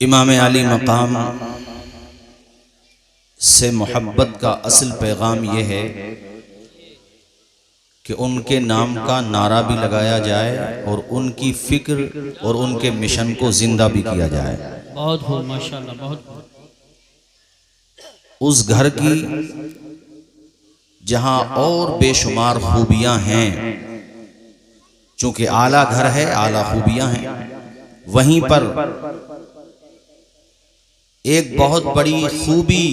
इमाम अली मकाम से मोहब्बत का असल पैगाम यह है कि उनके नाम का नारा भी लगाया जाए और उनकी फिक्र और उनके मिशन को जिंदा भी किया जाए। बहुत हो माशाल्लाह, बहुत उस घर की जहां और बेशुमार खूबियां हैं, चूंकि आला घर है, आला खूबियां हैं, वहीं पर एक बहुत बड़ी खूबी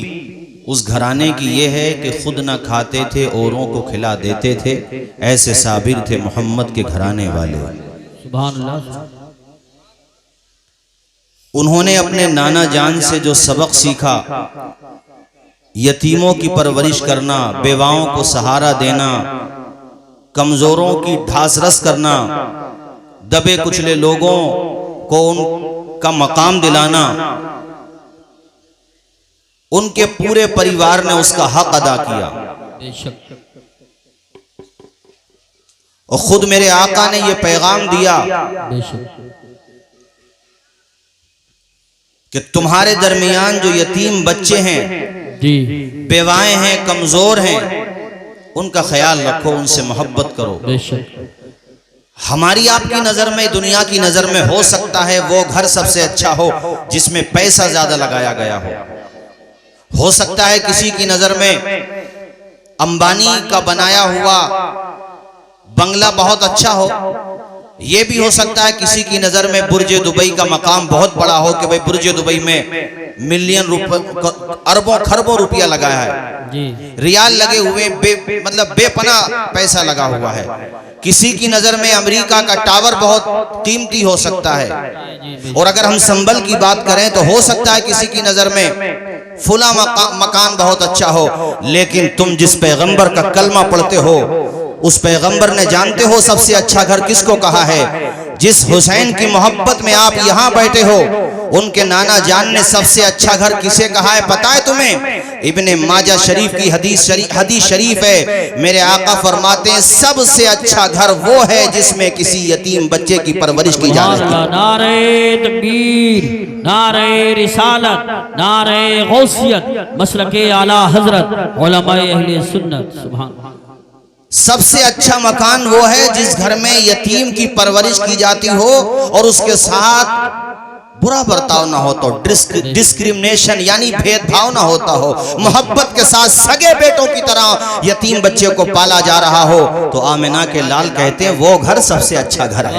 उस घराने की यह है कि खुद ना खाते थे, औरों को खिला देते थे। ऐसे साबिर थे मोहम्मद के घराने वाले। सुभान अल्लाह। उन्होंने अपने नाना जान से जो सबक सीखा, यतीमों की परवरिश करना, बेवाओं को सहारा देना, कमजोरों की ढासरस करना, दबे कुचले लोगों को उनका मकाम दिलाना, उनके पूरे परिवार ने उसका हक अदा किया। और खुद मेरे आका ने यह पैगाम दिया कि तुम्हारे दरमियान जो यतीम बच्चे हैं, बेवाएं हैं, कमजोर हैं, उनका ख्याल रखो, उनसे मोहब्बत करो। हमारी आपकी नजर में, दुनिया की नजर में हो सकता है वो घर सबसे अच्छा हो जिसमें पैसा ज्यादा लगाया गया हो सकता है किसी की नजर में अंबानी का बनाया हुआ बंगला बहुत अच्छा हो, यह भी हो सकता है किसी की नजर में बुर्ज दुबई का मकाम बहुत बड़ा हो कि भाई बुर्ज दुबई में मिलियन रुपए, अरबों खरबों रुपया लगाया है, रियाल लगे हुए, मतलब बेपना पैसा लगा हुआ है। किसी की नजर में अमेरिका का टावर बहुत कीमती हो सकता है। और अगर हम संभल की बात करें तो हो सकता है किसी की नजर में फुला मकान बहुत अच्छा हो, लेकिन तुम जिस पैगंबर का कलमा पढ़ते हो उस पैगंबर ने, जानते हो सबसे अच्छा घर किसको कहा है? जिस हुसैन की मोहब्बत में आप यहाँ बैठे हो, उनके नाना जान ने सबसे अच्छा घर किसे कहा है पता है तुम्हें? इब्ने माजा शरीफ की हदीस शरीफ है, मेरे आका फरमाते हैं सबसे अच्छा घर वो है जिसमें किसी यतीम बच्चे की परवरिश की जाए। नारे तकबीर, नारे रिसालत, नारे गौसियत, मसलके आला हजरत, उलमाए अहले सुन्नत। सुभान। सबसे अच्छा मकान वो है जिस घर में यतीम की परवरिश की जाती हो और उसके साथ बुरा बर्ताव ना हो, तो डिस्क्रिमिनेशन यानी भेदभाव ना होता हो, मोहब्बत के साथ सगे बेटों की तरह यतीम बच्चे को पाला जा रहा हो, तो आमिना के लाल कहते हैं वो घर सबसे अच्छा घर है।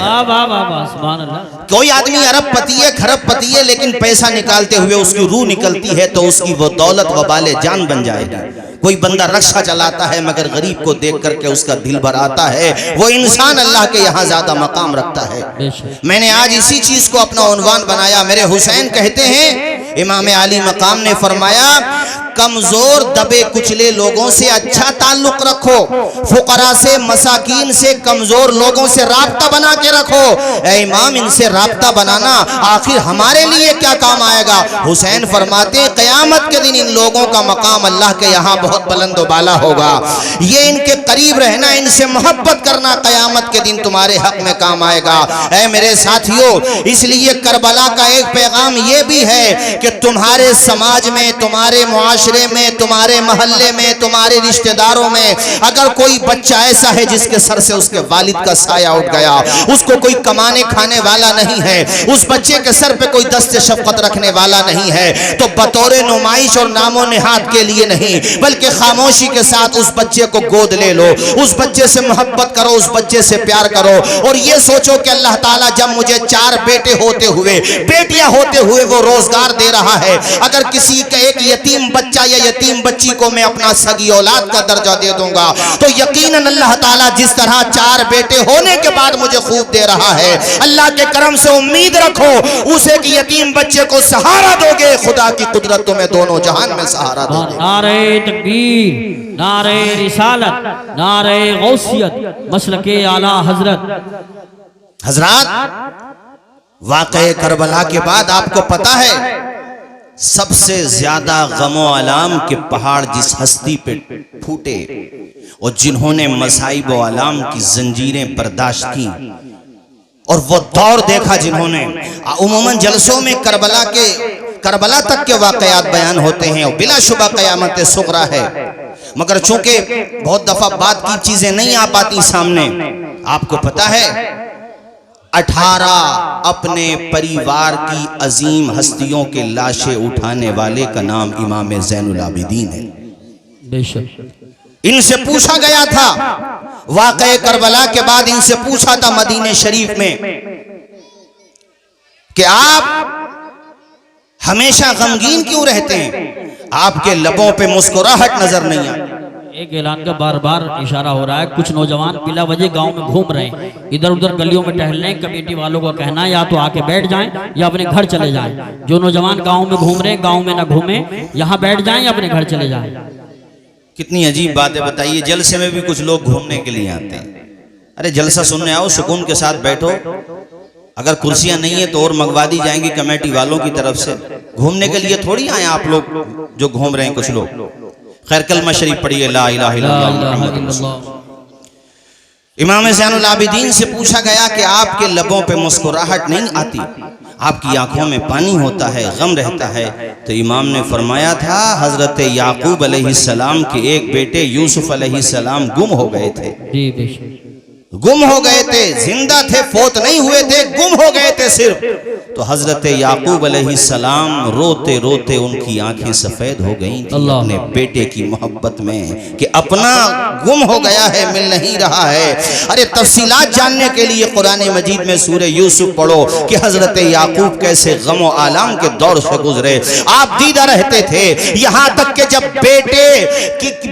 कोई आदमी अरबपति है, खरबपति है, लेकिन पैसा निकालते हुए उसकी रूह निकलती है तो उसकी वो दौलत वबाले जान बन जाएगी। कोई बंदा रक्षा चलाता है मगर गरीब को देख करके उसका दिल भर आता है, वो इंसान अल्लाह के यहाँ ज्यादा मकाम रखता है। मैंने आज इसी चीज को अपना उन्वान बनाया। मेरे हुसैन कहते हैं, इमाम अली मकाम ने फरमाया, कमजोर दबे कुचले लोगों से अच्छा ताल्लुक रखो, फुकरा से, मसाकीन से, कमजोर लोगों से राब्ता बना के रखो। ऐ इमाम, इनसे राब्ता बनाना आखिर हमारे लिए क्या काम आएगा? हुसैन फरमाते, क़यामत के दिन इन लोगों का मकाम अल्लाह के यहाँ बहुत बुलंद बाला होगा। ये इनके करीब रहना, इनसे मोहब्बत करना क़यामत के दिन तुम्हारे हक में काम आएगा। ऐ मेरे साथियों, इसलिए करबला का एक पैगाम ये भी है कि तुम्हारे समाज में, तुम्हारे मुआशरे में, तुम्हारे मोहल्ले में, तुम्हारे रिश्तेदारों में अगर कोई बच्चा ऐसा है जिसके सर से उसके वालिद का साया उठ गया, उसको कोई कमाने खाने वाला नहीं है, उस बच्चे के सर पे कोई दस्ते शफकत रखने वाला नहीं है, तो बतौर नुमाइश और नामो निहात के लिए नहीं बल्कि खामोशी के साथ उस बच्चे को गोद ले लो, उस बच्चे से मोहब्बत करो, उस बच्चे से प्यार करो और ये सोचो कि अल्लाह ताला जब मुझे 4 बेटे होते हुए, बेटियां होते हुए वो रोजगार दे रहा है, अगर किसी का एक यतीम बच्चा या यतीम बच्ची को मैं अपना सगी औलाद का दर्जा दे दूंगा तो यकीनन अल्लाह ताला जिस तरह 4 बेटे होने के बाद मुझे खूब दे रहा है, अल्लाह के करम से उम्मीद रखो उस एक यतीम बच्चे को सहारा दोगे, खुदा की कुदरत तुम्हें दोनों जहान में सहारा दोगे। नारे तकबीर, नारे रिसालत, नारे गौसियत, मसलके आला हजरत। हजरात, वाक़े करबला के बाद आपको पता है सबसे ज्यादा गमो आलाम के पहाड़ जिस हस्ती पे फूटे और जिन्होंने मसाइब व आलाम की जंजीरें बर्दाश्त की, और वो दौर देखा जिन्होंने। उमूमन जलसों में करबला तक के वाकयात बयान होते हैं और बिलाशुबा क़यामत सुग़रा है, मगर चूंकि बहुत दफा बात की चीजें नहीं आ पाती सामने। आपको पता है 18 अपने परिवार की अजीम हस्तियों के लाशें उठाने वाले का नाम इमाम ज़ैनुल आबिदीन है। बेशक इनसे पूछा गया था वाक़े करबला के बाद, इनसे पूछा था मदीने शरीफ में कि आप हमेशा गमगीन क्यों रहते हैं, आपके लबों पे मुस्कुराहट नजर नहीं आती। एक ऐलान का बार बार इशारा हो रहा है, कुछ नौजवान बिला वजह गांव में घूम रहे हैं, इधर उधर गलियों में टहल रहे हैं। कमेटी वालों का कहना है या तो आके बैठ जाएं या अपने घर चले जाएं। जो नौजवान गांव में घूम रहे हैं गांव में ना घूमें, यहाँ बैठ जाएं या अपने घर चले जाएं। कितनी अजीब बातें बताइए। जलसे में भी कुछ लोग घूमने के लिए आते हैं। अरे जलसा सुनने आओ, सुकून के साथ बैठो। अगर कुर्सियां नहीं है तो और मंगवा दी जाएंगी कमेटी वालों की तरफ से। घूमने के लिए थोड़ी आए आप लोग जो घूम रहे हैं कुछ लोग। खैर कलमा शरीफ पढ़िए, ला इलाहा इल्लल्लाह। इमाम ज़ैनुल आबिदीन से पूछा गया कि आपके लबों पे मुस्कुराहट नहीं आती, आपकी आंखों में पानी होता है, गम रहता है। तो इमाम ने फरमाया था हजरत याकूब अलैहिस्सलाम के एक बेटे यूसुफ अलैहिस्सलाम गुम हो गए थे। गुम हो गए थे, जिंदा थे, फोत नहीं हुए थे, गुम हो गए थे सिर्फ। तो हजरत याकूब अलैहिस्सलाम रोते रोते उनकी आंखें सफेद हो गई थी अपने बेटे की मोहब्बत में कि अपना गुम हो गया है, मिल नहीं रहा है। अरे तफसीलात जानने के लिए कुरान मजीद में सूरह यूसुफ पढ़ो कि हजरत याकूब कैसे गम और आलाम के दौर से गुजरे। आप दीदा रहते थे, यहाँ तक कि जब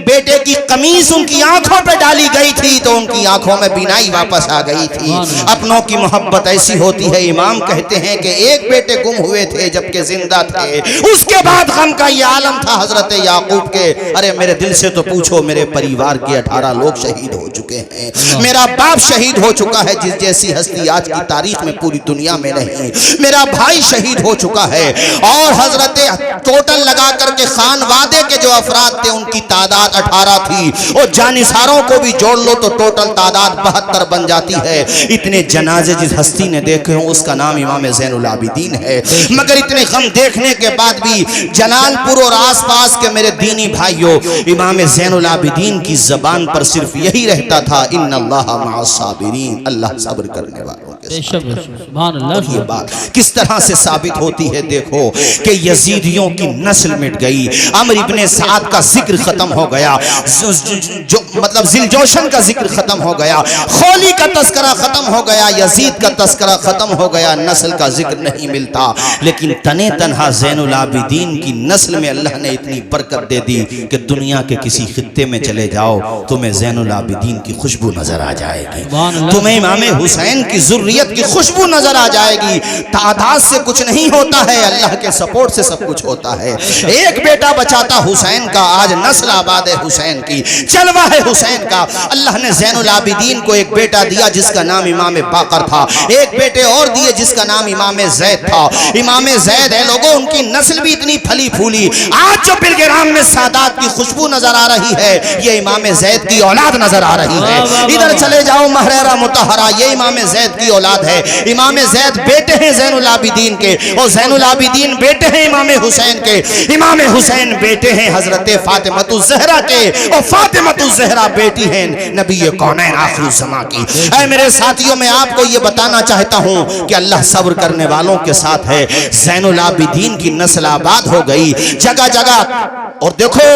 बेटे की कमीज उनकी आंखों पर डाली गई थी तो उनकी आंखों में बीनाई वापस आ गई थी। अपनों की मोहब्बत ऐसी होती है। इमाम कहते हैं कि एक बेटे गुम हुए थे जबकि जिंदा थे, उसके बाद गम का ये आलम था हजरत याकूब के। अरे मेरे दिल से तो पूछो, मेरे परिवार के 18 लोग शहीद हो चुके हैं, मेरा बाप शहीद हो चुका है, जिस जैसी हस्ती आज की तारीख में पूरी दुनिया में नहीं। मेरा भाई शहीद हो चुका है और हजरत टोटल लगा करके खान वादे के जो अफराद थे उनकी तादाद 18 थी और जानिसारों को भी जोड़ लो तो टोटल तादाद 72 बन जाती है। इतने जनाजे जिस हस्ती ने देखे हो उसका नाम इमाम ज़ैनुल आबिदीन है। मगर इतने गम देखने के बाद भी जलालपुर और आसपास के मेरे दीनी भाइयों, इमाम ज़ैनुल आबिदीन की जबान पर सिर्फ यही रहता था, इन्नल्लाह मअस साबिरीन, अल्लाह सब्र करने वालों के साथ। ये बात किस तरह से साबित होती है देखो कि यजीदियों की नस्ल मिट गई, अमर इब्ने साद का जिक्र खत्म हो गया, जो मतलब जिलजोशन का जिक्र खत्म हो गया, खोली का तस्करा खत्म हो गया, यजीद का तस्करा खत्म हो गया, नस्ल का जिक्र नहीं मिलता। लेकिन तने तनहा ज़ैनुल आबिदीन की नस्ल में अल्लाह ने इतनी बरकत दे दी कि दुनिया के किसी खित्ते में चले जाओ तुम्हें ज़ैनुल आबिदीन की खुशबू नजर आ जाएगी, तुम्हें इमाम हुसैन की ज़ुर्रियत की खुशबू नजर आ जाएगी। तादाद से कुछ नहीं होता है, अल्लाह के सपोर्ट से सब कुछ होता है। एक बेटा बचाता हुसैन का, आज नस्ल आबाद है हुसैन की, चलवा है हुसैन का। अल्लाह ने ज़ैनुल आबिदीन को एक बेटा दिया जिसका नाम इमाम बाकर था, एक बेटे और दिए जिसका नाम इमाम ज़ैद था। इमाम ज़ैद है लोगों, उनकी नस्ल भी इतनी फली फूली, आज जो बिलगिराम में सादात की खुशबू नजर आ रही है ये इमाम ज़ैद की औलाद नजर आ रही है। इधर चले जाओ महरेरा मुतहरा, ये इमाम ज़ैद की औलाद है। इमाम ज़ैद बेटे हैं ज़ैनुल आबिदीन के और ज़ैनुल आबिदीन बेटे हैं इमाम हुसैन के, इमाम हुसैन बेटे हैं हजरत फातिमतुज़ ज़हरा के और फातिमतुज़ ज़हरा बेटी हैं नबी कौनैन आखिर ज़मां की। ऐ मेरे साथियों, मैं आपको ये बताना चाहता हूँ कि अल्लाह सब्र करने वालों के साथ है। ज़ैनुल आबिदीन की नस्ल आबाद हो गई जगह जगह। और देखो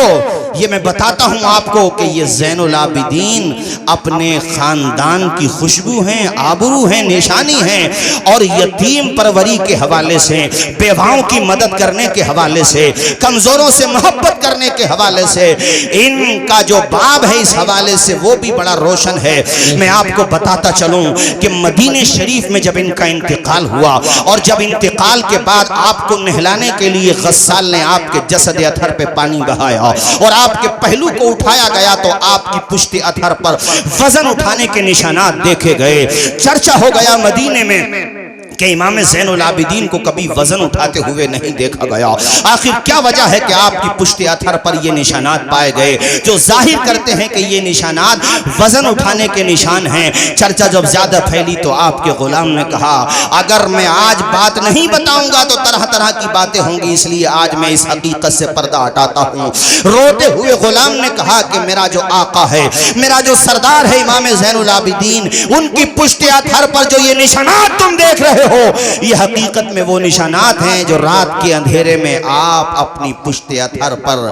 ये मैं बताता हूँ आपको कि ये ज़ैनुल आबिदीन अपने ख़ानदान की खुशबू हैं, आबरू हैं, निशानी हैं। और यतीम परवरी के हवाले से, बेवाओं की मदद करने के हवाले से, कमज़ोरों से मोहब्बत करने के हवाले से, इनका जो बाब है इस हवाले से वो भी बड़ा रोशन है। मैं आपको बताता चलूँ कि मदीने शरीफ में जब इनका इंतकाल हुआ और जब इंतकाल के बाद आपको नहलाने के लिए गस्साल ने आपके जसद अथर पे पानी बहाया और आपके पहलू को उठाया गया तो आपकी पुश्त अथर पर वजन उठाने के निशानात देखे गए। चर्चा हो गया मदीने में कि इमाम ज़ैनुल आबिदीन को कभी वजन उठाते हुए नहीं देखा गया। आखिर क्या वजह है कि आपकी पुश्ते अथर पर ये निशानात पाए गए जो जाहिर करते हैं कि ये निशानात वजन उठाने के निशान हैं। चर्चा जब ज्यादा फैली तो आपके गुलाम ने कहा, अगर मैं आज बात नहीं बताऊंगा तो तरह तरह की बातें होंगी, इसलिए आज मैं इस हकीकत से पर्दा हटाता हूँ। रोते हुए गुलाम ने कहा कि मेरा जो आका है, मेरा जो सरदार है इमाम ज़ैनुल आबिदीन, उनकी पुश्ते अथर पर जो ये निशानात तुम देख रहे हो, ये हकीकत में वो निशानात हैं जो रात के अंधेरे में आप अपनी पुश्ते अथर पर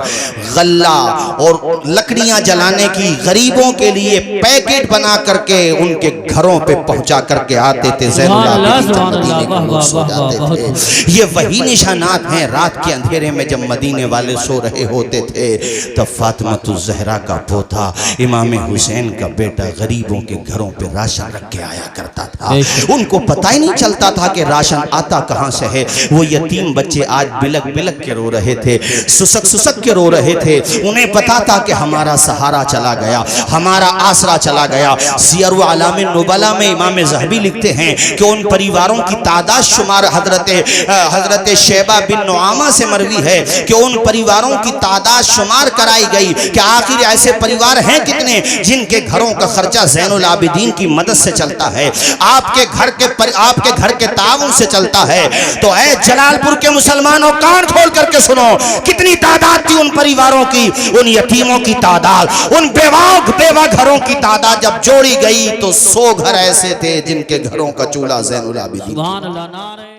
गल्ला और लकड़ियां जलाने की गरीबों के लिए पैकेट बना करके उनके घरों पे पहुंचा करके आते थे। ज़ैनुल आबिदीन जब मदीने के लोग सो जाते थे, ये वही निशानात हैं रात के अंधेरे में जब मदीने वाले सो रहे होते थे तब फातिमातुज़ ज़हरा का पोता इमाम हुसैन का बेटा गरीबों के घरों पे राशन रख के आया करता था। उनको पता ही नहीं चलता था कि राशन आता कहां से है। वो यतीम बच्चे आज बिलक बिलक के रो रहे थे, सुसक सुसक के रो रहे थे। उन्हें पता था कि हमारा सहारा चला गया, हमारा आसरा चला गया। सियर व अलामिन नुबला में इमाम ज़हबी लिखते हैं कि उन परिवारों की तादाद शुमार हजरत शैबा बिन नुआमा से मरवी है कि उन परिवारों की तादाद शुमार कराई गई कि आखिर ऐसे परिवार हैं कितने जिनके घरों का खर्चा ज़ैनुल आबिदीन की मदद से चलता है, आपके घर के ताउन से चलता है। तो ऐ जलालपुर के मुसलमानों, कान खोल करके सुनो, कितनी तादाद थी उन परिवारों की, उन यतीमों की तादाद, उन बेवा घरों की तादाद जब जोड़ी गई तो 100 घर ऐसे थे जिनके घरों का चूल्हा ज़ैनुल आबिदीन।